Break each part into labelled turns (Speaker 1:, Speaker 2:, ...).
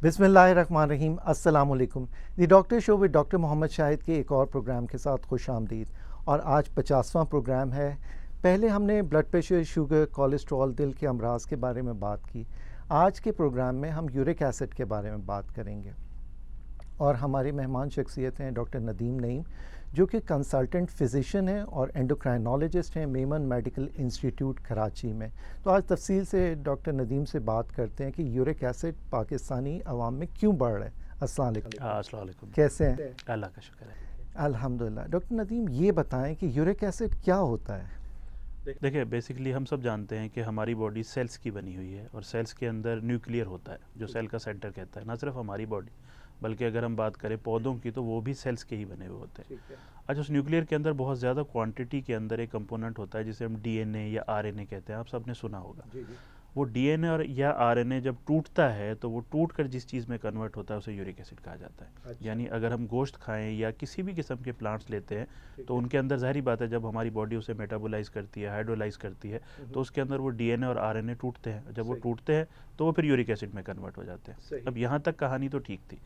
Speaker 1: बिस्मिल्लाहिर्रहमानिर्रहीम, अस्सलाम वालेकुम। The doctor show with doctor Mohammad Shahid के एक और प्रोग्राम के साथ खुश आमदीद। और आज 50वां प्रोग्राम है। पहले हमने ब्लड प्रेशर, शुगर, कोलेस्ट्रॉल, दिल के अमराज के बारे में बात की। आज के प्रोग्राम में हम यूरिक एसिड के बारे में बात करेंगे और हमारी मेहमान शख्सियत हैं डॉक्टर नदीम नईम, जो कि कंसल्टेंट फ़िज़िशियन हैं और एंडोक्राइनोलॉजिस्ट हैं मेमन मेडिकल इंस्टीट्यूट कराची में। तो आज तफसील से डॉक्टर नदीम से बात करते हैं कि यूरिक एसिड पाकिस्तानी अवाम में क्यों बढ़ रहा है। अस्सलाम वालेकुम।
Speaker 2: अस्सलाम वालेकुम।
Speaker 1: कैसे हैं?
Speaker 2: अल्लाह का शुक्र है।
Speaker 1: अल्हम्दुलिल्लाह। डॉक्टर नदीम, ये बताएं कि यूरिक एसिड क्या होता है?
Speaker 2: देखिए, बेसिकली हम सब जानते हैं कि हमारी बॉडी सेल्स की बनी हुई है और सेल्स के अंदर न्यूक्लियर होता है जो सेल का सेंटर कहता है। ना सिर्फ हमारी बॉडी, बल्कि अगर हम बात करें पौधों की तो वो भी सेल्स के ही बने हुए होते हैं। अच्छा, उस न्यूक्लियर के अंदर बहुत ज़्यादा क्वांटिटी के अंदर एक कंपोनेंट होता है जिसे हम डीएनए या आरएनए कहते हैं। आप सबने सुना होगा। वो डीएनए और या आरएनए जब टूटता है तो वो टूट कर जिस चीज़ में कन्वर्ट होता है उसे यूरिक एसिड कहा जाता है।
Speaker 1: अच्छा।
Speaker 2: यानी अगर हम गोश्त खाएं या किसी भी किस्म के प्लांट्स लेते हैं तो उनके अंदर ज़ाहिरी बात है जब हमारी बॉडी उसे मेटाबोलाइज करती है, हाइड्रोलाइज करती है, तो उसके अंदर वो डीएनए और आरएनए टूटते हैं। जब वो टूटते हैं तो वो फिर यूरिक एसिड में कन्वर्ट हो जाते हैं। अब यहाँ तक कहानी तो ठीक थी।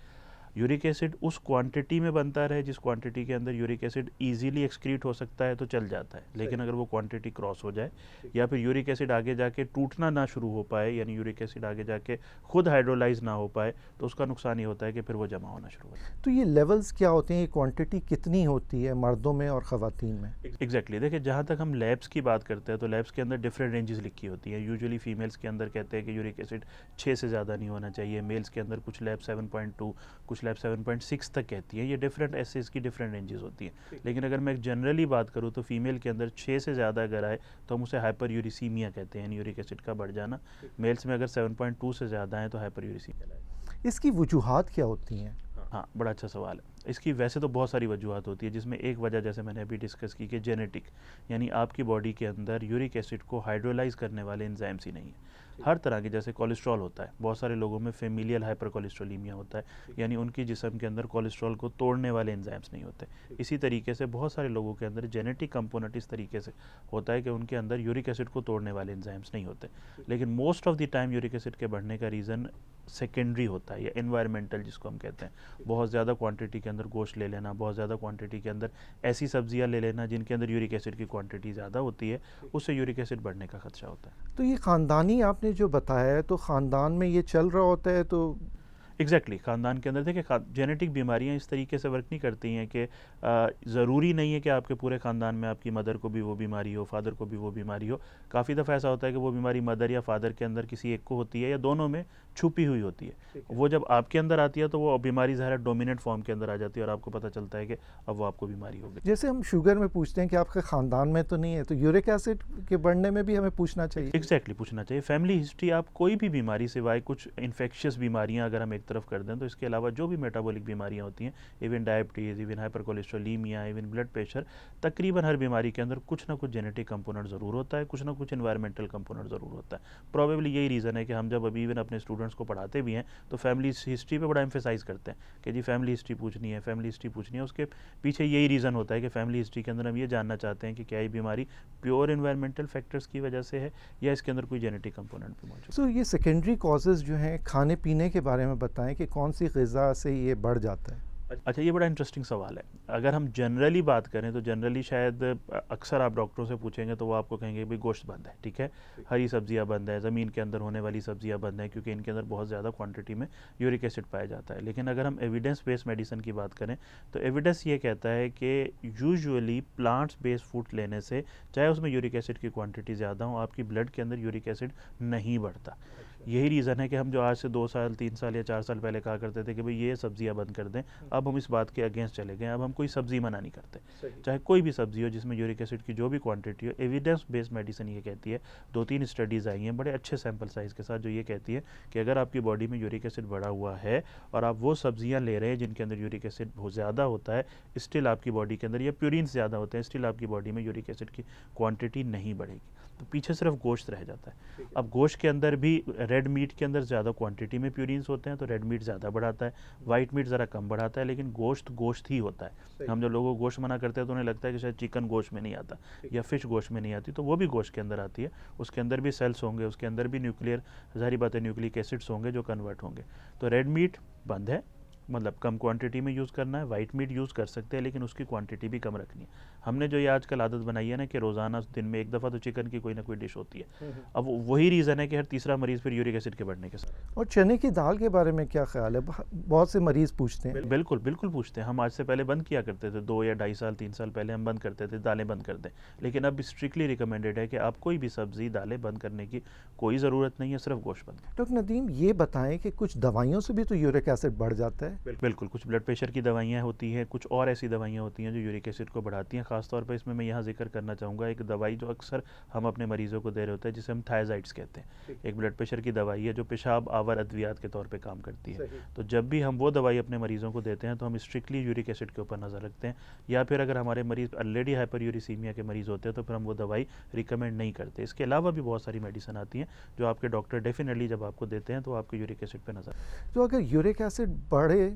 Speaker 2: यूरिक एसिड उस क्वांटिटी में बनता रहे जिस क्वांटिटी के अंदर यूरिक एसिड इजीली एक्सक्रीट हो सकता है तो चल जाता है। लेकिन अगर वो क्वांटिटी क्रॉस हो जाए या फिर यूरिक एसिड आगे जाके टूटना ना शुरू हो पाए, यानी यूरिक एसिड आगे जाके खुद हाइड्रोलाइज ना हो पाए, तो उसका नुकसान ये होता है कि फिर वो जमा होना शुरू हो जाए।
Speaker 1: तो ये लेवल्स क्या होते हैं? ये क्वांटिटी कितनी होती है मर्दों में और ख़वातीन में?
Speaker 2: एग्जैक्टली देखिए, जहाँ तक हम लैब्स की बात करते हैं तो लैब्स के अंदर डिफरेंट रेंजेस लिखी होती हैं। यूजुअली फीमेल्स के अंदर कहते हैं कि यूरिक एसिड 6 से ज़्यादा नहीं होना चाहिए। मेल्स के अंदर कुछ लैब 7.2, कुछ लैब 7.6 तक कहती है। ये डिफरेंट एसेस की डिफरेंट रेंजेस होती हैं। लेकिन अगर मैं जनरली बात करूँ तो फीमेल के अंदर 6 से ज़्यादा अगर आए तो हम उसे हाइपर यूरिसीमिया कहते हैं, यूरिक एसिड का बढ़ जाना। मेल्स में अगर 7.2 से ज़्यादा है तो हाइपर यूरिसीमिया।
Speaker 1: इसकी वजूहात क्या होती हैं?
Speaker 2: हाँ, बड़ा अच्छा सवाल है। इसकी वैसे तो बहुत सारी वजूहत होती है, जिसमें एक वजह जैसे मैंने अभी डिस्कस की कि जेनेटिक, यानी आपकी बॉडी के अंदर यूरिक एसिड को हाइड्रोलाइज करने वाले एंजाइम्स ही नहीं है। हर तरह के, जैसे कोलेस्ट्रॉल होता है, बहुत सारे लोगों में फेमिलियल हाइपरकोलेस्ट्रोलीमिया होता है, यानी उनकी जिस्म के अंदर कोलेस्ट्रॉल को तोड़ने वाले एंजाइम्स नहीं होते। इसी तरीके से बहुत सारे लोगों के अंदर जेनेटिक कंपोनेंट इस तरीके से होता है कि उनके अंदर यूरिक एसिड को तोड़ने वाले एंजाइम्स नहीं होते। लेकिन most of the time uric acid के बढ़ने का रीज़न सेकेंडरी होता है या एनवायरमेंटल, जिसको हम कहते हैं। बहुत ज़्यादा क्वांटिटी के अंदर गोश्त ले लेना, बहुत ज़्यादा क्वांटिटी के अंदर ऐसी सब्जियां ले लेना जिनके अंदर यूरिक एसिड की क्वांटिटी ज़्यादा होती है, उससे यूरिक एसिड बढ़ने का खदशा होता है।
Speaker 1: तो ये ख़ानदानी आपने जो बताया है, तो ख़ानदान में ये चल रहा होता है तो
Speaker 2: एग्जैक्टली ख़ानदान के अंदर देखिए, जेनेटिक बीमारियां इस तरीके से वर्क नहीं करती हैं कि ज़रूरी नहीं है कि आपके पूरे ख़ानदान में आपकी मदर को भी वो बीमारी हो, फादर को भी वो बीमारी हो। काफ़ी दफ़ा ऐसा होता है कि वो बीमारी मदर या फादर के अंदर किसी एक को होती है या दोनों में छुपी हुई होती है। वो जब आपके अंदर आती है तो वो बीमारी ज़ाहिर डोमिनेंट फॉर्म के अंदर आ जाती है और आपको पता चलता है कि अब वो आपको बीमारी हो गई।
Speaker 1: जैसे हम शुगर में पूछते हैं कि आपके ख़ानदान में तो नहीं है, तो यूरिक एसिड के बढ़ने में भी हमें पूछना चाहिए?
Speaker 2: एग्जैक्टली पूछना चाहिए। फैमिली हिस्ट्री, आप कोई भी बीमारी सिवाय कुछ इन्फेक्शियस बीमारियां अगर हम एक तरफ कर दें तो इसके अलावा जो भी मेटाबॉलिक बीमारियां होती हैं, even diabetes, even hypercholesterolemia, even blood pressure, तकरीबन हर बीमारी के अंदर कुछ ना कुछ जेनेटिक कंपोनेंट ज़रूर होता है, कुछ ना कुछ एनवायरमेंटल कंपोनेंट ज़रूर होता है। प्रॉबेबली यही रीज़न है कि हम जब अभी इवन अपने स्टूडेंट्स को पढ़ाते भी हैं तो फैमिली हिस्ट्री पे बड़ा एम्फेसाइज करते हैं कि जी फैमिली हिस्ट्री पूछनी है, फैमिली हिस्ट्री पूछनी है। उसके पीछे यही रीज़न होता है कि फैमिली हिस्ट्री के अंदर हम ये जानना चाहते हैं कि क्या ये बीमारी प्योर एनवायरमेंटल फैक्टर्स की वजह से है या इसके अंदर कोई जेनेटिक कंपोनेंट भी मौजूद है।
Speaker 1: सो ये सेकेंडरी कॉजेज़ जो हैं, खाने पीने के बारे में बताएं कि कौन सी ग़िज़ा से ये बढ़ जाता है?
Speaker 2: अच्छा, ये बड़ा इंटरेस्टिंग सवाल है। अगर हम जनरली बात करें तो जनरली शायद अक्सर आप डॉक्टरों से पूछेंगे तो वो आपको कहेंगे भाई गोश्त बंद है, ठीक है, हरी सब्जियां बंद है, ज़मीन के अंदर होने वाली सब्जियां बंद है, क्योंकि इनके अंदर बहुत ज़्यादा क्वांटिटी में यूरिक एसिड पाया जाता है। लेकिन अगर हम एविडेंस बेस्ड मेडिसिन की बात करें तो एविडेंस ये कहता है कि यूजुअली प्लांट्स बेस्ड फूड लेने से, चाहे उसमें यूरिक एसिड की क्वान्टिटी ज़्यादा हो, आपकी ब्लड के अंदर यूरिक एसिड नहीं बढ़ता। यही रीज़न है कि हम जो आज से 2 साल 3 साल या 4 साल पहले कहा करते थे कि भाई ये सब्जियां बंद कर दें, अब हम इस बात के अगेंस्ट चले गए। अब हम कोई सब्जी मना नहीं करते, चाहे कोई भी सब्जी हो जिसमें यूरिक एसिड की जो भी क्वांटिटी हो। एविडेंस बेस्ड मेडिसिन ये कहती है, 2-3 स्टडीज़ आई हैं बड़े अच्छे सैम्पल साइज़ के साथ, जो ये कहती है कि अगर आपकी बॉडी में यूरिक एसिड बढ़ा हुआ है और आप वो सब्जियाँ ले रहे हैं जिनके अंदर यूरिक एसिड बहुत ज़्यादा होता है, स्टिल आपकी बॉडी के अंदर, या प्यूरिन्स ज़्यादा होते हैं, स्टिल आपकी बॉडी में यूरिक एसिड की क्वान्टिटी नहीं बढ़ेगी। तो पीछे सिर्फ गोश्त रह जाता है। अब गोश्त के अंदर भी रेड मीट के अंदर ज़्यादा क्वांटिटी में प्यूरिन्स होते हैं तो रेड मीट ज़्यादा बढ़ाता है, वाइट मीट ज़रा कम बढ़ाता है, लेकिन गोश्त गोश्त ही होता है। हम जो लोगों को गोश्त मना करते हैं तो उन्हें लगता है कि शायद चिकन गोश्त में नहीं आता या फिश गोश्त में नहीं आती, तो वो भी गोश्त के अंदर आती है। उसके अंदर भी सेल्स होंगे, उसके अंदर भी न्यूक्लियर, ज़ाहिर बात है न्यूक्लिक एसिड्स होंगे जो कन्वर्ट होंगे। तो रेड मीट बंद है, मतलब कम क्वांटिटी में यूज़ करना है। वाइट मीट यूज़ कर सकते हैं लेकिन उसकी क्वांटिटी भी कम रखनी है। हमने जो ये आजकल आदत बनाई है ना कि रोज़ाना दिन में एक दफ़ा तो चिकन की कोई ना कोई डिश होती है। अब वही रीज़न है कि हर तीसरा मरीज़ फिर यूरिक एसिड के बढ़ने के साथ।
Speaker 1: और चने की दाल के बारे में क्या ख्याल है? बहुत से मरीज़ पूछते हैं।
Speaker 2: बिल्कुल बिल्कुल पूछते हैं। हम आज से पहले बंद किया करते थे, 2 या 2.5 साल 3 साल पहले हम बंद करते थे, दालें बंद कर दें। लेकिन अब स्ट्रिक्टली रिकमेंडेड है कि आप कोई भी सब्ज़ी दालें बंद करने की कोई ज़रूरत नहीं है, सिर्फ गोश्त बंद।
Speaker 1: डॉक्टर नदीम, ये बताएं कि कुछ दवाइयों से भी तो यूरिक एसिड बढ़ जाता है?
Speaker 2: बिल्कुल, कुछ ब्लड प्रेशर की दवाइयाँ होती हैं, कुछ और ऐसी दवाइयाँ होती हैं जो यूरिक एसिड को बढ़ाती हैं। ख़ासतौर पर इसमें मैं यहाँ जिक्र करना चाहूँगा एक दवाई जो अक्सर हम अपने मरीज़ों को दे रहे होते हैं, जिसे हम थायराइड्स कहते हैं। एक ब्लड प्रेशर की दवाई है जो पेशाब आवर अद्वियात के तौर पे काम करती है। तो जब भी हम वो दवाई अपने मरीज़ों को देते हैं तो हम स्ट्रिक्टली यूरिक एसिड के ऊपर नज़र रखते हैं, या फिर अगर हमारे मरीज़ ऑलरेडी हाइपरयूरिसीमिया के मरीज़ होते हैं तो फिर हम वो दवाई रिकमेंड नहीं करते। इसके अलावा भी बहुत सारी मेडिसिन आती हैं जो आपके डॉक्टर डेफिनेटली जब आपको देते हैं तो आपके यूरिक एसिड पर नज़र।
Speaker 1: तो अगर यूरिक एसिड बढ़े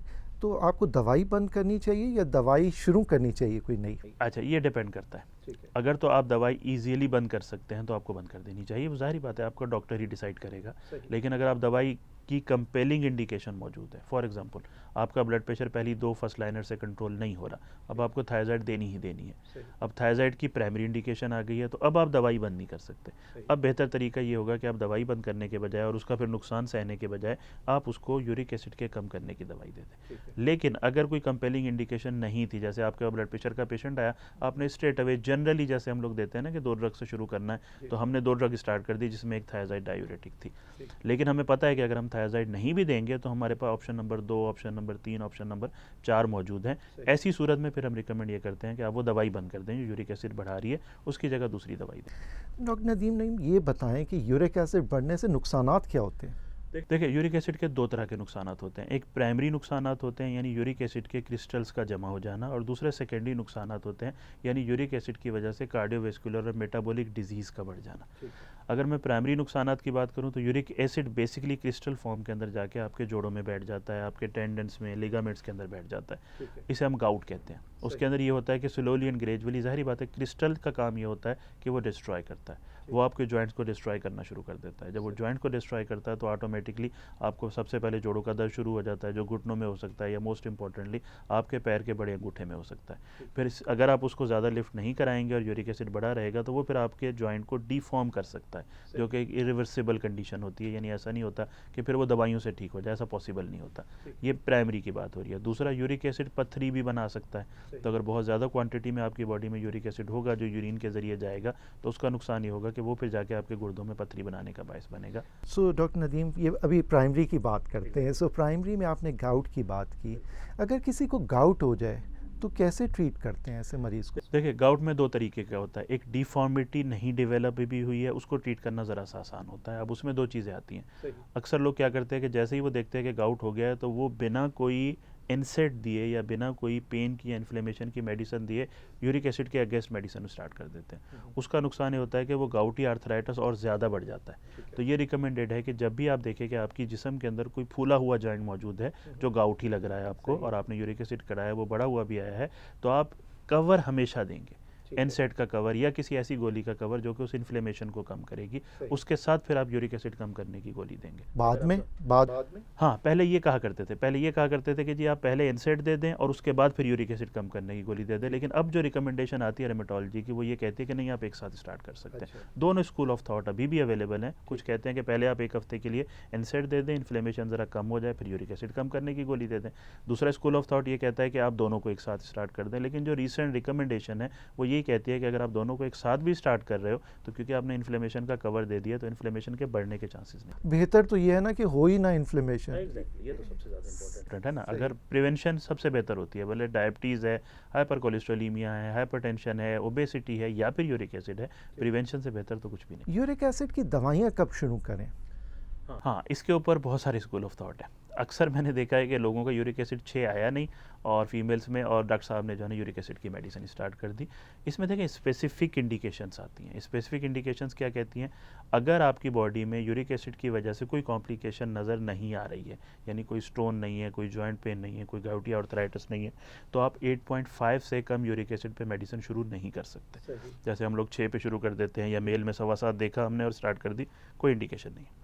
Speaker 1: तो आपको दवाई बंद करनी चाहिए या दवाई शुरू करनी चाहिए कोई नई?
Speaker 2: अच्छा, ये डिपेंड करता है। अगर तो आप दवाई इजीली बंद कर सकते हैं तो आपको बंद कर देनी चाहिए, वो ज़ाहिर बात है आपका डॉक्टर ही डिसाइड करेगा। लेकिन अगर आप दवाई की कंपेलिंग इंडिकेशन मौजूद है, फॉर एग्जांपल आपका ब्लड प्रेशर पहली 2 फर्स्ट लाइनर से कंट्रोल नहीं हो रहा, अब आपको थायराइड देनी ही देनी है, अब थायराइड की प्राइमरी इंडिकेशन आ गई है, तो अब आप दवाई बंद नहीं कर सकते। अब बेहतर तरीका ये होगा कि आप दवाई बंद करने के बजाय और उसका फिर नुकसान सहने के बजाय आप उसको यूरिक एसिड के कम करने की दवाई दे दें। लेकिन अगर कोई कंपेलिंग इंडिकेशन नहीं थी, जैसे आपका ब्लड प्रेशर का पेशेंट आया, आपने स्ट्रेट अवे जनरली जैसे हम लोग देते हैं ना कि 2 ड्रग से शुरू करना है, तो हमने 2 ड्रग स्टार्ट कर दी जिसमें एक थायराइड डायूरेटिक थी। लेकिन हमें पता है कि अगर हम थायराइड नहीं भी देंगे तो हमारे पास option number 2, option number 3, option number 4 मौजूद हैं। ऐसी सूरत में फिर हम रिकमेंड ये करते हैं कि आप वो दवाई बंद कर दें जो यूरिक एसिड बढ़ा रही है, उसकी जगह दूसरी दवाई दें।
Speaker 1: डॉक्टर नदीम नईम, ये बताएं कि यूरिक एसिड बढ़ने से नुकसानात क्या होते हैं?
Speaker 2: देखिए, यूरिक एसिड के 2 तरह के नुकसानात होते हैं। एक प्राइमरी नुकसानात होते हैं यानी यूरिक एसिड के क्रिस्टल्स का जमा हो जाना, और दूसरे सेकेंडरी नुकसानात होते हैं यानी यूरिक एसिड की वजह से कार्डियोवैस्कुलर और मेटाबॉलिक डिजीज़ का बढ़ जाना। अगर मैं प्राइमरी नुकसानात की बात करूं तो uric acid basically crystal form के अंदर जाके आपके जोड़ों में बैठ जाता है, आपके टेंडेंस में, लिगामेंट्स के अंदर बैठ जाता है। इसे हम गाउट कहते हैं। उसके अंदर ये होता है कि स्लोली एंड ग्रेजुअली, ज़ाहिर बात है क्रिस्टल का काम ये होता है कि वो डिस्ट्रॉय करता है, वो आपके जॉइंट्स को डिस्ट्रॉय करना शुरू कर देता है। जब वो जॉइंट को डिस्ट्रॉय करता है तो ऑटोमेटिकली आपको सबसे पहले जोड़ों का दर्द शुरू हो जाता है, जो घुटनों में हो सकता है या मोस्ट इंपॉर्टेंटली आपके पैर के बड़े अंगूठे में हो सकता है। फिर अगर आप उसको ज़्यादा लिफ्ट नहीं कराएंगे और यूरिक एसिड बढ़ा रहेगा तो वो फिर आपके जॉइंट को डिफॉर्म कर सकता है, जो कि एक इरिवर्सिबल कंडीशन होती है। यानी ऐसा नहीं होता कि फिर वो दवाइयों से ठीक हो जाए, ऐसा पॉसिबल नहीं होता। ये प्राइमरी की बात हो रही है। दूसरा, यूरिक एसिड पत्थरी भी बना सकता है। तो अगर बहुत ज़्यादा क्वांटिटी में आपकी बॉडी में यूरिक एसिड होगा जो यूरिन के ज़रिए जाएगा तो उसका नुकसान ये होगा कि वो फिर जाके आपके गुर्दों में पत्थरी बनाने का बायस बनेगा।
Speaker 1: सो डॉक्टर नदीम, ये अभी प्राइमरी की बात करते हैं। सो प्राइमरी में आपने गाउट की बात की। अगर किसी को गाउट हो जाए तो कैसे ट्रीट करते हैं ऐसे मरीज़ को?
Speaker 2: देखिए, गाउट में 2 तरीके का होता है। एक डिफॉर्मिटी नहीं डेवलप भी हुई है, उसको ट्रीट करना ज़रा सा आसान होता है। अब उसमें 2 चीज़ें आती हैं। अक्सर लोग क्या करते हैं कि जैसे ही वो देखते हैं कि गाउट हो गया है तो वो बिना कोई इनसेट दिए या बिना कोई पेन की या इन्फ्लेमेशन की मेडिसिन दिए यूरिक एसिड के अगेंस्ट मेडिसिन स्टार्ट कर देते हैं। उसका नुकसान ये होता है कि वो गाउटी आर्थराइटिस और ज़्यादा बढ़ जाता है। तो ये रिकमेंडेड है कि जब भी आप देखें कि आपकी जिस्म के अंदर कोई फूला हुआ जॉइंट मौजूद है जो गाउटी लग रहा है आपको और आपने यूरिक एसिड कराया, वो बढ़ा हुआ भी आया है, तो आप कवर हमेशा देंगे, एनसेट का कवर या किसी ऐसी गोली का कवर जो कि उस इन्फ्लेमेशन को कम करेगी। उसके साथ फिर आप यूरिक एसिड कम करने की गोली देंगे।
Speaker 1: बाद में
Speaker 2: हाँ, पहले ये कहा करते थे कि जी आप पहले एनसेट दे दें और उसके बाद फिर यूरिक एसिड कम करने की गोली दे दें। लेकिन अब जो रिकमेंडेशन आती है रेमेटोलॉजी की, वो ये कहती है कि नहीं, आप एक साथ स्टार्ट कर सकते हैं। दोनों स्कूल ऑफ थॉट अभी भी अवेलेबल हैं। कुछ कहते हैं कि पहले आप 1 हफ्ते के लिए एनसेट दे दें, इन्फ्लेमेशन ज़रा कम हो जाए, फिर यूरिक एसिड कम करने की गोली दे दें। दूसरा स्कूल ऑफ थॉट ये कहता है कि आप दोनों को एक साथ स्टार्ट कर दें। लेकिन जो रिसेंट रिकमेंडेशन है वो यही कहती है कि अगर आप दोनों को एक साथ भी स्टार्ट कर रहे हो तो क्योंकि आपने इन्फ्लेमेशन का कवर दे दिया तो इन्फ्लेमेशन के बढ़ने के चांसेस नहीं।
Speaker 1: बेहतर तो ये है ना कि हो ही ना इन्फ्लेमेशन।
Speaker 2: ये तो सबसे ज़्यादा इंपॉर्टेंट है ना। अगर प्रिवेंशन सबसे बेहतर होती है, भले डायबिटीज़ है, हाइपर कोलेस्ट्रोलीमिया है, हाइपरटेंशन है, ओबेसिटी है या फिर यूरिक एसिड है, प्रिवेंशन से बेहतर तो कुछ भी नहीं।
Speaker 1: यूरिक एसिड की दवाइयाँ कब शुरू करें?
Speaker 2: हाँ, इसके ऊपर बहुत सारे स्कूल ऑफ थॉट है। अक्सर मैंने देखा है कि लोगों का यूरिक एसिड 6 आया नहीं और फीमेल्स में, और डॉक्टर साहब ने जो है ना यूरिक एसिड की मेडिसिन स्टार्ट कर दी। इसमें देखें स्पेसिफिक इंडिकेशंस आती हैं। स्पेसिफिक इंडिकेशंस क्या कहती हैं? अगर आपकी बॉडी में यूरिक एसिड की वजह से कोई कॉम्प्लिकेशन नज़र नहीं आ रही है, यानी कोई स्टोन नहीं है, कोई जॉइंट पेन नहीं है, कोई गाउटी आर्थराइटिस नहीं है, तो आप 8.5 से कम यूरिक एसिड पे मेडिसिन शुरू नहीं कर सकते। जैसे हम लोग 6 पे शुरू कर देते हैं, या मेल में 7.25 देखा हमने और स्टार्ट कर दी, कोई इंडिकेशन नहीं है।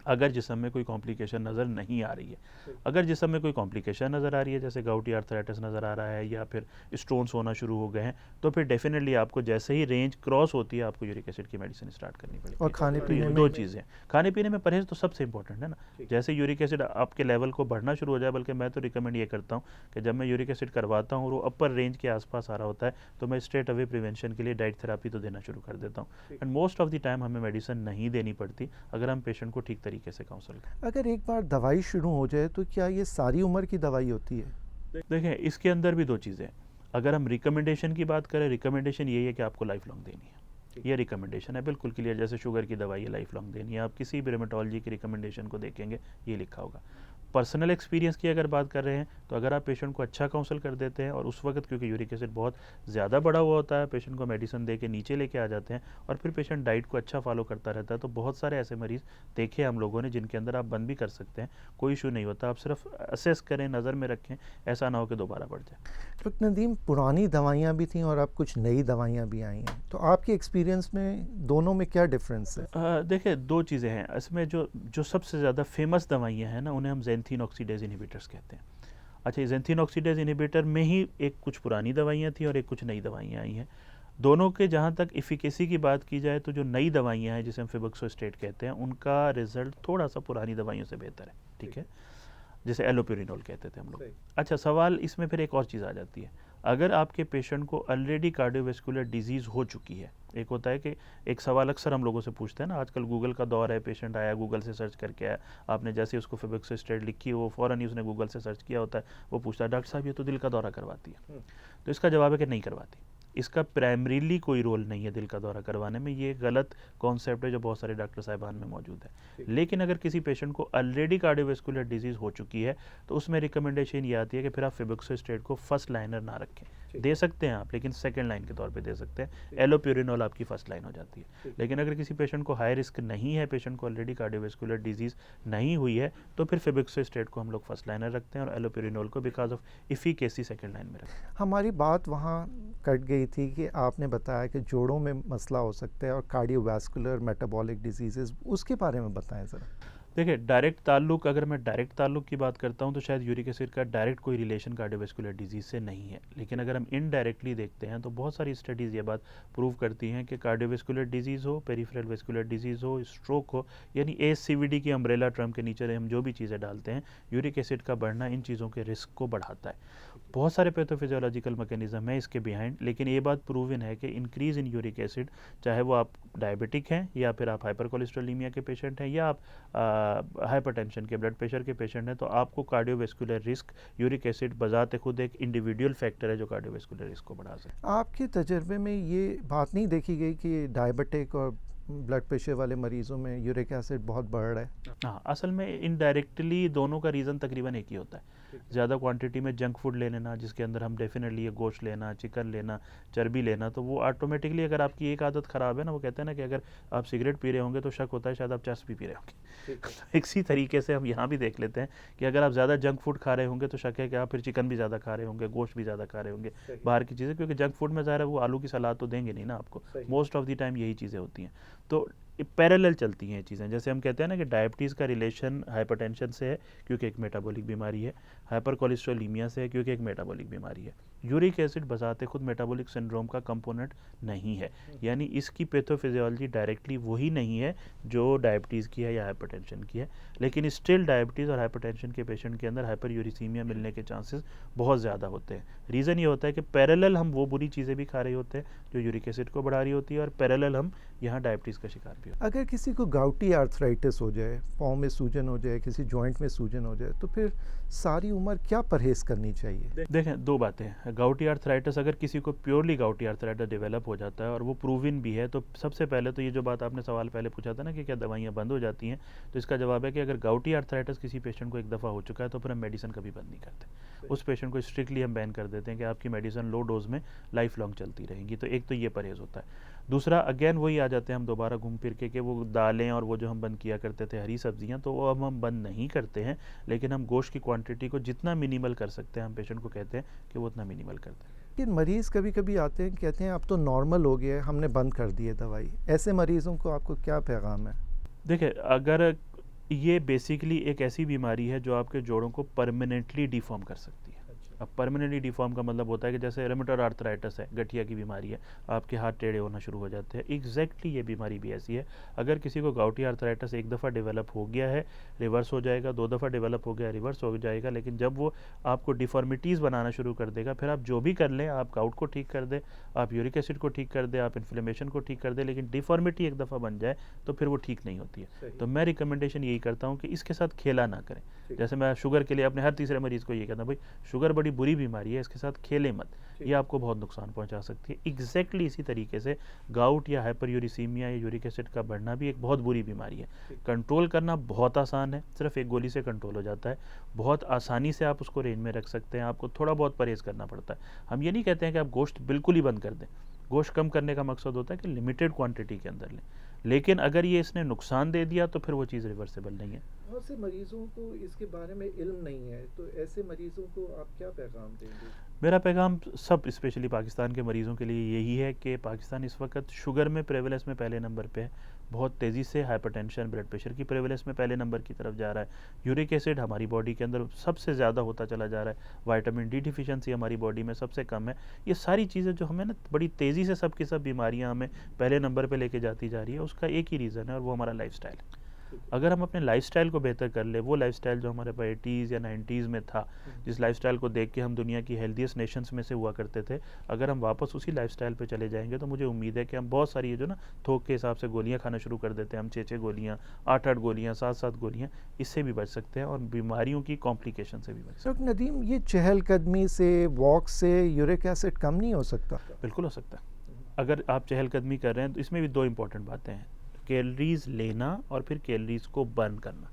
Speaker 2: अगर जिस्म में कोई कॉम्प्लिकेशन नज़र नहीं आ रही है, अगर जिस्म में कोई कॉम्प्लिकेशन नज़र आ रही है, जैसे गाउटी आर्थराइटिस नज़र आ रहा है या फिर स्टोन्स होना शुरू हो गए हैं, तो फिर डेफिनेटली आपको जैसे ही रेंज क्रॉस होती है आपको यूरिक एसिड की मेडिसिन स्टार्ट करनी पड़ेगी।
Speaker 1: और खाने
Speaker 2: तो
Speaker 1: पीने
Speaker 2: ये
Speaker 1: में
Speaker 2: दो चीज़ें, खाने पीने में परहेज़ तो सबसे इंपॉर्टेंट है ना। जैसे यूरिक एसिड आपके लेवल को बढ़ना शुरू हो जाए, बल्कि मैं तो रिकमेंड ये करता हूँ कि जब मैं यूरिक एसिड करवाता हूँ और वो अपर रेंज के आसपास आ रहा होता है, तो मैं स्ट्रेट अवे प्रिवेंशन के लिए डाइट थेरापी तो देना शुरू कर देता हूँ। And most of the time हमें मेडिसिन नहीं देनी पड़ती अगर हम पेशेंट को ठीक तरीके से काउंसल करें।
Speaker 1: अगर एक बार दवाई शुरू हो जाए तो क्या ये सारी उम्र की दवाई होती है?
Speaker 2: देखें इसके अंदर भी दो चीज़ें हैं। अगर हम रिकमेंडेशन की बात करें, रिकमेंडेशन यही है कि आपको लाइफ लॉन्ग देनी है। ये रिकमेंडेशन है बिल्कुल क्लियर, जैसे शुगर की दवाई है लाइफ लॉन्ग देनी है। आप किसी भी रेमेटोलॉजी की रिकमेंडेशन को देखेंगे ये लिखा होगा। पर्सनल एक्सपीरियंस की अगर बात कर रहे हैं, तो अगर आप पेशेंट को अच्छा काउंसल कर देते हैं, और उस वक्त क्योंकि यूरिक एसिड बहुत ज़्यादा बढ़ा हुआ होता है, पेशेंट को मेडिसिन दे के नीचे लेके आ जाते हैं, और फिर पेशेंट डाइट को अच्छा फॉलो करता रहता है, तो बहुत सारे ऐसे मरीज़ देखे हम लोगों ने जिनके अंदर आप बंद भी कर सकते हैं, कोई इशू नहीं होता। आप सिर्फ असेस करें, नज़र में रखें, ऐसा ना हो कि दोबारा बढ़ जाए।
Speaker 1: डॉक्टर नदीम, पुरानी दवाइयाँ भी थीं और अब कुछ नई दवाइयाँ भी आई हैं, तो आपके एक्सपीरियंस में दोनों में क्या डिफरेंस है?
Speaker 2: देखिए दो चीज़ें हैं इसमें। जो सबसे ज़्यादा फेमस दवाइयाँ हैं ना, उन्हें हम ज़ैंथीन ऑक्सीडेज इनहिबिटर्स कहते हैं। अच्छा, ये ज़ैंथीन ऑक्सीडेज इनहिबिटर में ही एक कुछ पुरानी दवाइयाँ थी और एक कुछ नई दवाइयाँ आई हैं। दोनों के जहाँ तक इफ़िकेसी की बात की जाए, तो जो नई दवाइयाँ हैं जिसे हम फेबुक्सोस्टेट कहते हैं, उनका रिजल्ट थोड़ा सा पुरानी दवाइयों से बेहतर है। ठीक है, जैसे एलोप्यूरिनोल कहते थे हम लोग। अच्छा, सवाल इसमें फिर एक और चीज़ आ जाती है। अगर आपके पेशेंट को ऑलरेडी कार्डियोवैस्कुलर डिजीज़ हो चुकी है, एक होता है कि एक सवाल अक्सर हम लोगों से पूछते हैं ना, आजकल गूगल का दौर है, पेशेंट आया गूगल से सर्च करके आया, आपने जैसे उसको फेबुक्सोस्टेट लिखी है, वो फ़ौरन ही उसने गूगल से सर्च किया होता है, वो पूछता है डॉक्टर साहब ये तो दिल का दौरा करवाती है। तो इसका जवाब है कि नहीं करवाती। इसका प्राइमरीली कोई रोल नहीं है दिल का दौरा करवाने में। ये गलत कॉन्सेप्ट है जो बहुत सारे डॉक्टर साहिबान में मौजूद है। लेकिन अगर किसी पेशेंट को ऑलरेडी कार्डियोवैस्कुलर डिजीज़ हो चुकी है, तो उसमें रिकमेंडेशन ये आती है कि फिर आप फेबुक्सोस्टेट को फर्स्ट लाइनर ना रखें। दे सकते हैं आप, लेकिन सेकंड लाइन के तौर पे दे सकते हैं। एलोप्यूरिनोल आपकी फर्स्ट लाइन हो जाती है। लेकिन अगर किसी पेशेंट को हाई रिस्क नहीं है, पेशेंट को ऑलरेडी कार्डियोवैस्कुलर डिजीज़ नहीं हुई है, तो फिर फेबुक्सोस्टेट को हम लोग फर्स्ट लाइनर रखते हैं और एलोप्यूरिनोल को because of efficacy second line में रखते हैं।
Speaker 1: हमारी बात वहाँ कट गई थी कि आपने बताया कि जोड़ों में मसला हो सकता है और कार्डियोवैस्कुलर मेटाबॉलिक डिजीज़, उसके बारे में बताएं ज़रा।
Speaker 2: देखिए डायरेक्ट ताल्लुक, अगर मैं डायरेक्ट ताल्लुक की बात करता हूँ तो शायद यूरिक एसिड का डायरेक्ट कोई रिलेशन कार्डियोवैस्कुलर डिजीज़ से नहीं है। लेकिन अगर हम इनडायरेक्टली देखते हैं तो बहुत सारी स्टडीज़ ये बात प्रूव करती हैं कि कार्डियोवैस्कुलर डिजीज़ हो, पेरिफेरल वैस्कुलर डिजीज़ हो, स्ट्रोक हो, यानी ASCVD की अम्ब्रेला टर्म के नीचे हम जो भी चीज़ें डालते हैं, यूरिक एसिड का बढ़ना इन चीज़ों के रिस्क को बढ़ाता है। बहुत सारे पैथोफिजियोलॉजिकल मैकेनिज्म है इसके बिहाइंड, लेकिन ये बात प्रूवन है कि इंक्रीज़ इन यूरिक एसिड, चाहे वो आप डायबिटिक हैं या फिर आप हाइपर कोलेस्ट्रोलीमिया के पेशेंट हैं या आप हाइपरटेंशन के ब्लड प्रेशर के पेशेंट हैं, तो आपको कार्डियोवैस्कुलर रिस्क, यूरिक एसिड बजाते खुद एक इंडिविजुअल फैक्टर है जो कार्डियोवैस्कुलर रिस्क को बढ़ा सकता है।
Speaker 1: आपके तजर्बे में ये बात नहीं देखी गई कि डायबिटिक और ब्लड प्रेशर वाले मरीज़ों में यूरिक एसिड बहुत बढ़ रहा है?
Speaker 2: हाँ, असल में इनडायरेक्टली दोनों का रीज़न तकरीबन एक ही होता है। ज़्यादा क्वांटिटी में जंक फूड ले लेना, जिसके अंदर हम डेफिनेटली ये गोश्त लेना, चिकन लेना, चर्बी लेना, तो वो ऑटोमेटिकली, अगर आपकी एक आदत ख़राब है ना, वो कहते हैं ना कि अगर आप सिगरेट पी रहे होंगे तो शक होता है शायद आप चरस भी पी रहे होंगे। इसी तरीके से हम यहाँ भी देख लेते हैं कि अगर आप ज़्यादा जंक फूड खा रहे होंगे तो शक है कि आप फिर चिकन भी ज़्यादा खा रहे होंगे, गोश्त भी ज़्यादा खा रहे होंगे, बाहर की चीज़ें, क्योंकि जंक फूड में ज़ाहिर है वो आलू की सलाद तो देंगे नहीं ना आपको। मोस्ट ऑफ द टाइम यही चीज़ें होती हैं, तो पैरेलल चलती हैं ये चीज़ें। जैसे हम कहते हैं ना कि डायबिटीज़ का रिलेशन हाइपरटेंशन से है क्योंकि एक मेटाबॉलिक बीमारी है, हाइपर कोलेस्ट्रोलीमिया से है क्योंकि एक मेटाबॉलिक बीमारी है। यूरिक एसिड बजाते खुद मेटाबॉलिक सिंड्रोम का कंपोनेंट नहीं है, यानी इसकी पैथोफिजियोलॉजी डायरेक्टली वही नहीं है जो डायबिटीज़ की है या हाइपरटेंशन की है। लेकिन स्टिल डायबिटीज़ और हाइपरटेंशन के पेशेंट के अंदर हाइपर यूरिसीमिया मिलने के चांसेस बहुत ज़्यादा होते हैं। रीज़न ये होता है कि पैरेलल हम वो बुरी चीज़ें भी खा रहे होते हैं जो यूरिक एसिड को बढ़ा रही होती है, और पैरेलल हम यहाँ डायबिटीज़ का शिकार भी होते हैं।
Speaker 1: अगर किसी को गाउटी आर्थराइटिस हो जाए, पाँव में सूजन हो जाए, किसी जॉइंट में सूजन हो जाए, तो फिर सारी उम्र क्या परहेज करनी चाहिए?
Speaker 2: देखें, दो बातें हैं। गाउटी आर्थराइटिस अगर किसी को प्योरली गाउटी आर्थराइटिस डेवलप हो जाता है और वो प्रूविन भी है, तो सबसे पहले तो ये जो बात आपने सवाल पहले पूछा था ना कि क्या दवाइयाँ बंद हो जाती हैं, तो इसका जवाब है कि अगर गाउटी आर्थराइटिस किसी पेशेंट को एक दफ़ा हो चुका है तो फिर हम मेडिसिन कभी बंद नहीं करते। उस पेशेंट को स्ट्रिक्टली हम बैन कर देते हैं कि आपकी मेडिसिन लो डोज में लाइफ लॉन्ग चलती रहेगी। तो एक तो ये परहेज़ होता है। दूसरा, अगेन वही आ जाते हैं हम दोबारा घूम फिर के कि वो दालें और वो जो हम बंद किया करते थे हरी सब्जियां, तो वो अब हम बंद नहीं करते हैं, लेकिन हम गोश्त की क्वांटिटी को जितना मिनिमल कर सकते हैं हम पेशेंट को कहते हैं कि वो उतना मिनिमल करते हैं।
Speaker 1: लेकिन मरीज़ कभी कभी आते हैं, कहते हैं अब तो नॉर्मल हो गया है, हमने बंद कर दी है दवाई। ऐसे मरीज़ों को आपको क्या पैगाम है?
Speaker 2: देखिए, अगर ये बेसिकली एक ऐसी बीमारी है जो आपके जोड़ों को परमानेंटली डिफॉर्म कर सकती है। अब परमानेंटली डिफॉर्म का मतलब होता है कि जैसे रेमेटोइड आर्थराइटिस है, गठिया की बीमारी है, आपके हाथ टेढ़े होना शुरू हो जाते हैं। एग्जैक्टली ये बीमारी भी ऐसी है। अगर किसी को गाउटी आर्थराइटिस एक दफ़ा डेवलप हो गया है, रिवर्स हो जाएगा, 2 दफ़ा डेवलप हो गया, रिवर्स हो जाएगा, लेकिन जब वो आपको डिफॉर्मिटीज़ बनाना शुरू कर देगा, फिर आप जो भी कर लें, आप गाउट को ठीक कर दें, आप यूरिक एसिड को ठीक कर दें, आप इन्फ्लेमेशन को ठीक कर दें, लेकिन डिफॉर्मिटी एक दफ़ा बन जाए तो फिर वो ठीक नहीं होती है। तो मैं रिकमेंडेशन यही करता हूँ कि इसके साथ खेला ना करें। जैसे मैं शुगर के लिए अपने हर तीसरे मरीज़ को ये कहता हूँ, भाई शुगर बड़ी बुरी बीमारी है, इसके साथ खेले मत, ये आपको बहुत नुकसान पहुंचा सकती है। एग्जैक्टली इसी तरीके से गाउट या हाइपरयूरिसीमिया या यूरिक एसिड का बढ़ना भी एक बहुत बुरी बीमारी है। कंट्रोल करना बहुत आसान है, सिर्फ एक गोली से कंट्रोल हो जाता है। बहुत आसानी से आप उसको रेंज में रख सकते हैं, आपको थोड़ा बहुत परहेज़ करना पड़ता है। हम ये नहीं कहते हैं कि आप गोश्त बिल्कुल ही बंद कर दें। गोश्त कम करने का मकसद होता है कि लिमिटेड क्वांटिटी के अंदर लें, लेकिन अगर ये इसने नुकसान दे दिया तो फिर वो चीज़ रिवर्सेबल नहीं है।
Speaker 1: बहुत से मरीजों को इसके बारे में इल्म नहीं है, तो ऐसे मरीजों को आप क्या पैगाम देंगे?
Speaker 2: मेरा पैगाम सब स्पेशली पाकिस्तान के मरीज़ों के लिए यही है कि पाकिस्तान इस वक्त शुगर में प्रेवलेंस में पहले नंबर पे है, बहुत तेज़ी से हाइपरटेंशन ब्लड प्रेशर की प्रेवलेंस में पहले नंबर की तरफ जा रहा है। यूरिक एसिड हमारी बॉडी के अंदर सबसे ज़्यादा होता चला जा रहा है। विटामिन डी डिफिशिएंसी हमारी बॉडी में सबसे कम है। ये सारी चीज़ें जो हमें ना बड़ी तेज़ी से सब की सब बीमारियाँ हमें पहले नंबर पर लेके जाती जा रही है, उसका एक ही रीज़न है और वो हमारा लाइफस्टाइल है। अगर हम अपने लाइफस्टाइल को बेहतर कर ले, वो लाइफस्टाइल जो हमारे पास 80s या 90s में था, जिस लाइफस्टाइल को देख के हम दुनिया की हेल्दीएस्ट नेशंस में से हुआ करते थे, अगर हम वापस उसी लाइफस्टाइल पे चले जाएंगे तो मुझे उम्मीद है कि हम बहुत सारी ये जो ना थोक के हिसाब से गोलियां खाना शुरू कर देते हैं, हम 6-6 गोलियां, 8-8 गोलियां, 7-7 गोलियां, इससे भी बच सकते हैं और बीमारियों की कॉम्प्लिकेशन से भी बच सकते हैं।
Speaker 1: डॉक्टर नदीम, ये चहलकदमी से, वॉक से यूरिक एसिड कम नहीं हो सकता?
Speaker 2: बिल्कुल हो सकता है। अगर आप चहलकदमी कर रहे हैं तो इसमें भी 2 इंपॉर्टेंट बातें हैं, कैलोरीज लेना और फिर कैलोरीज को बर्न करना।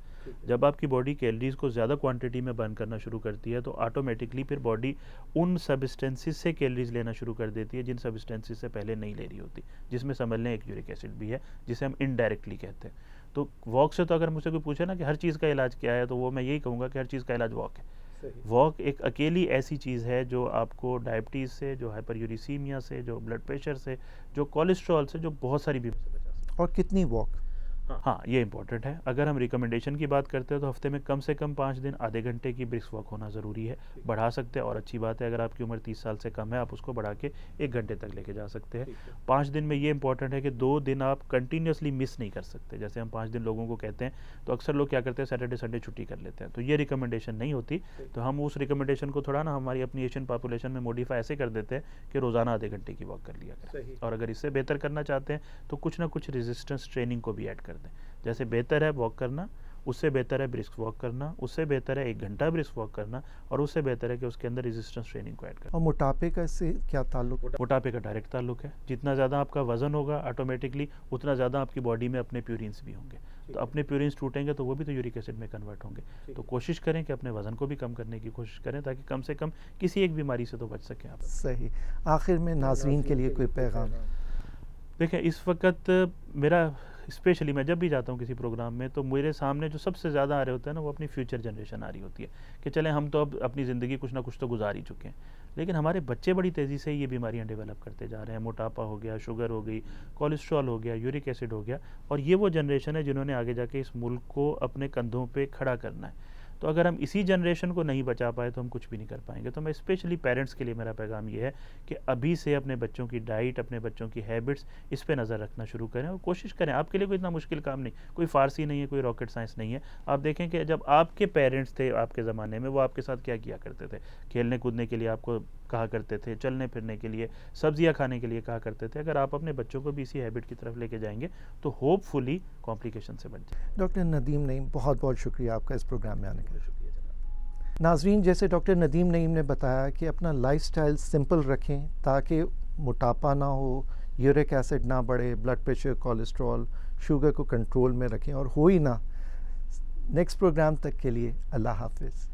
Speaker 2: जब आपकी बॉडी कैलोरीज को ज़्यादा क्वांटिटी में बर्न करना शुरू करती है तो ऑटोमेटिकली फिर बॉडी उन सब्सटेंसेस से कैलोरीज लेना शुरू कर देती है जिन सब्सटेंसेस से पहले नहीं ले रही होती, जिसमें समझ लें एक यूरिक एसिड भी है, जिसे हम इनडायरेक्टली कहते हैं। तो वॉक से तो अगर मुझसे कोई पूछे ना कि हर चीज़ का इलाज क्या है, तो वो मैं यही कहूँगा कि हर चीज़ का इलाज वॉक है। वॉक एक अकेली ऐसी चीज़ है जो आपको डायबिटीज़ से, जो हाइपरयूरिसीमिया से, जो ब्लड प्रेशर से, जो कोलेस्ट्रॉल से, जो बहुत सारी बीमारी से बचा सकती है।
Speaker 1: और कितनी वॉक?
Speaker 2: हाँ, ये इंपॉर्टेंट है। अगर हम रिकमेंडेशन की बात करते हैं तो हफ्ते में कम से कम 5 दिन आधे घंटे की ब्रिस्क वॉक होना ज़रूरी है। बढ़ा सकते हैं और अच्छी बात है, अगर आपकी उम्र 30 साल से कम है आप उसको बढ़ा के 1 घंटे तक लेके जा सकते हैं। 5 दिन में ये इंपॉर्टेंट है कि 2 दिन आप कंटिन्यूसली मिस नहीं कर सकते। जैसे हम 5 दिन लोगों को कहते हैं तो अक्सर लोग क्या करते हैं, सैटरडे संडे छुट्टी कर लेते हैं, तो ये रिकमेंडेशन नहीं होती। तो हम उस रिकमेंडेशन को थोड़ा ना हमारी अपनी एशियन पॉपुलेशन में मॉडिफाई ऐसे कर देते हैं कि रोज़ाना आधे घंटे की वॉक कर लिया करें। और अगर इससे बेहतर करना चाहते हैं तो कुछ ना कुछ रेजिस्टेंस ट्रेनिंग को भी ऐड कर दें। जैसे बेहतर है वॉक करना, उससे बेहतर है ब्रिस्क वॉक करना, उससे बेहतर है 1 घंटा ब्रिस्क वॉक करना, और उससे बेहतर है कि उसके अंदर रेजिस्टेंस ट्रेनिंग को ऐड करना।
Speaker 1: और मोटापे का इससे क्या ताल्लुक?
Speaker 2: मोटापे का डायरेक्ट ताल्लुक है। जितना ज़्यादा आपका वजन होगा ऑटोमेटिकली उतना ज़्यादा आपकी बॉडी में अपने प्यूरिन्स भी होंगे, तो अपने प्यूरिन्स टूटेंगे तो वो भी तो यूरिक एसिड में कन्वर्ट होंगे। तो कोशिश करें कि अपने वजन को भी कम करने की कोशिश करें ताकि कम से कम किसी एक बीमारी से तो बच सकें आप।
Speaker 1: सही। आखिर में नाजरीन के लिए कोई पैगाम?
Speaker 2: देखें, इस वक्त मेरा स्पेशली मैं जब भी जाता हूँ किसी प्रोग्राम में तो मेरे सामने जो सबसे ज़्यादा आ रहे होते हैं ना वो अपनी फ्यूचर जनरेशन आ रही होती है कि चलें हम तो अब अपनी ज़िंदगी कुछ ना कुछ तो गुजार ही चुके हैं, लेकिन हमारे बच्चे बड़ी तेज़ी से ये बीमारियां डेवलप करते जा रहे हैं। मोटापा हो गया, शुगर हो गई, कोलेस्ट्रॉल हो गया, यूरिक एसिड हो गया, और ये वो जनरेशन है जिन्होंने आगे जाके इस मुल्क को अपने कंधों पे खड़ा करना है। तो अगर हम इसी जनरेशन को नहीं बचा पाए तो हम कुछ भी नहीं कर पाएंगे। तो मैं स्पेशली पेरेंट्स के लिए मेरा पैगाम ये है कि अभी से अपने बच्चों की डाइट, अपने बच्चों की हैबिट्स, इस पे नज़र रखना शुरू करें और कोशिश करें। आपके लिए कोई इतना मुश्किल काम नहीं, कोई फारसी नहीं है, कोई रॉकेट साइंस नहीं है। आप देखें कि जब आपके पेरेंट्स थे आपके ज़माने में, वो आपके साथ क्या किया करते थे। खेलने कूदने के लिए आपको कहा करते थे, चलने फिरने के लिए, सब्जियां खाने के लिए कहा करते थे। अगर आप अपने बच्चों को भी इसी हैबिट की तरफ लेके जाएंगे तो होपफुली कॉम्प्लिकेशन से बच जाए।
Speaker 1: डॉक्टर नदीम नईम, बहुत बहुत शुक्रिया आपका इस प्रोग्राम में आने के लिए। नाजरीन, जैसे डॉक्टर नदीम नईम ने बताया कि अपना लाइफस्टाइल सिंपल रखें ताकि मोटापा ना हो, यूरिक एसिड ना बढ़े, ब्लड प्रेशर, कोलेस्ट्रॉल, शुगर को कंट्रोल में रखें और हो ही ना। नेक्स्ट प्रोग्राम तक के लिए अल्लाह हाफिज़।